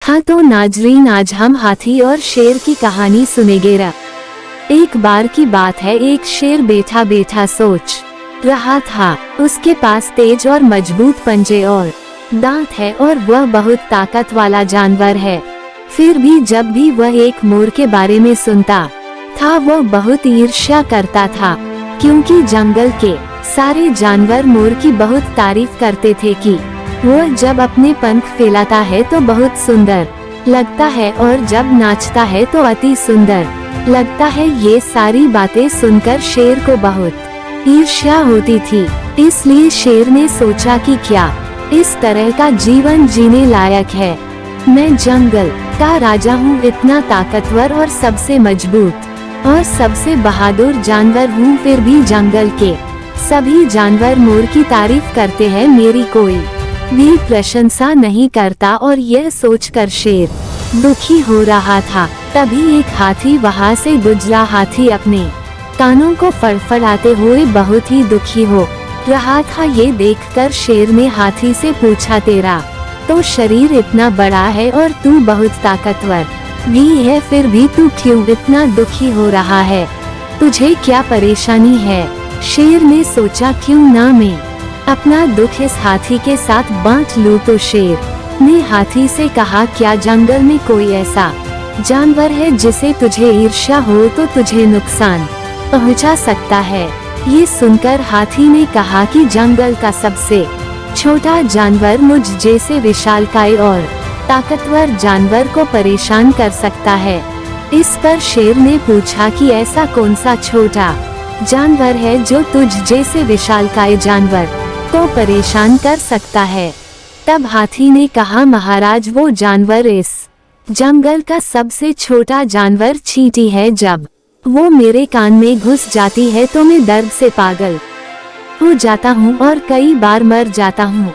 हाँ तो नाजरीन, आज हम हाथी और शेर की कहानी सुनेंगे। एक बार की बात है, एक शेर बैठा बैठा सोच रहा था। उसके पास तेज और मजबूत पंजे और दांत है और वह बहुत ताकत वाला जानवर है। फिर भी जब भी वह एक मोर के बारे में सुनता था वह बहुत ईर्ष्या करता था, क्योंकि जंगल के सारे जानवर मोर की बहुत तारीफ करते थे कि वह जब अपने पंख फैलाता है तो बहुत सुंदर लगता है और जब नाचता है तो अति सुंदर लगता है। ये सारी बातें सुनकर शेर को बहुत ईर्ष्या होती थी। इसलिए शेर ने सोचा कि क्या इस तरह का जीवन जीने लायक है। मैं जंगल का राजा हूँ, इतना ताकतवर और सबसे मजबूत और सबसे बहादुर जानवर हूँ, फिर भी जंगल के सभी जानवर मोर की तारीफ करते हैं, मेरी कोई भी प्रशंसा नहीं करता। और यह सोचकर शेर दुखी हो रहा था। तभी एक हाथी वहां से गुजरा। हाथी अपने कानों को फड़फड़ाते हुए बहुत ही दुखी हो रहा था। ये देखकर शेर ने हाथी से पूछा, तेरा तो शरीर इतना बड़ा है और तू बहुत ताकतवर भी है, फिर भी तू क्यों इतना दुखी हो रहा है? तुझे क्या परेशानी है? शेर ने सोचा, क्यों ना मैं अपना दुख इस हाथी के साथ बांट लूं। तो शेर ने हाथी से कहा, क्या जंगल में कोई ऐसा जानवर है जिसे तुझे ईर्ष्या हो तो तुझे नुकसान पहुंचा सकता है? ये सुनकर हाथी ने कहा कि जंगल का सबसे छोटा जानवर मुझ जैसे विशालकाय और ताकतवर जानवर को परेशान कर सकता है। इस पर शेर ने पूछा कि ऐसा कौन सा छोटा जानवर है जो तुझ जैसे विशालकाय जानवर को परेशान कर सकता है? तब हाथी ने कहा, महाराज, वो जानवर इस जंगल का सबसे छोटा जानवर चींटी है। जब वो मेरे कान में घुस जाती है तो मैं दर्द से पागल हो जाता हूँ और कई बार मर जाता हूँ।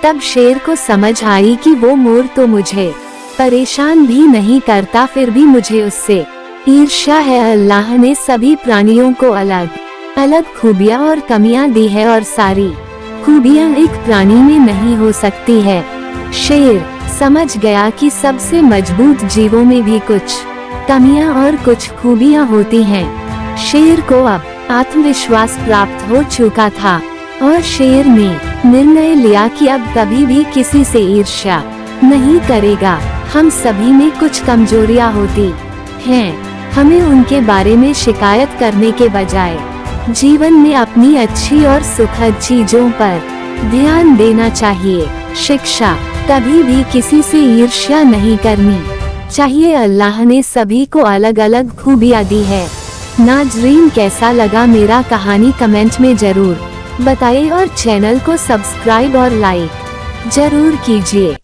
तब शेर को समझ आई कि वो मोर तो मुझे परेशान भी नहीं करता, फिर भी मुझे उससे ईर्ष्या है। अल्लाह ने सभी प्राणियों को अलग अलग खूबियाँ और कमियाँ दी है और सारी खूबियाँ एक प्राणी में नहीं हो सकती है। शेर समझ गया कि सबसे मजबूत जीवों में भी कुछ कमियां और कुछ खूबियां होती हैं। शेर को अब आत्मविश्वास प्राप्त हो चुका था और शेर ने निर्णय लिया कि अब कभी भी किसी से ईर्ष्या नहीं करेगा। हम सभी में कुछ कमजोरियां होती हैं, हमें उनके बारे में शिकायत करने के बजाय जीवन में अपनी अच्छी और सुखद चीजों पर ध्यान देना चाहिए। शिक्षा, कभी भी किसी से ईर्ष्या नहीं करनी चाहिए। अल्लाह ने सभी को अलग अलग खूबियाँ दी है। नाजरीन, कैसा लगा मेरा कहानी कमेंट में जरूर बताइए और चैनल को सब्सक्राइब और लाइक जरूर कीजिए।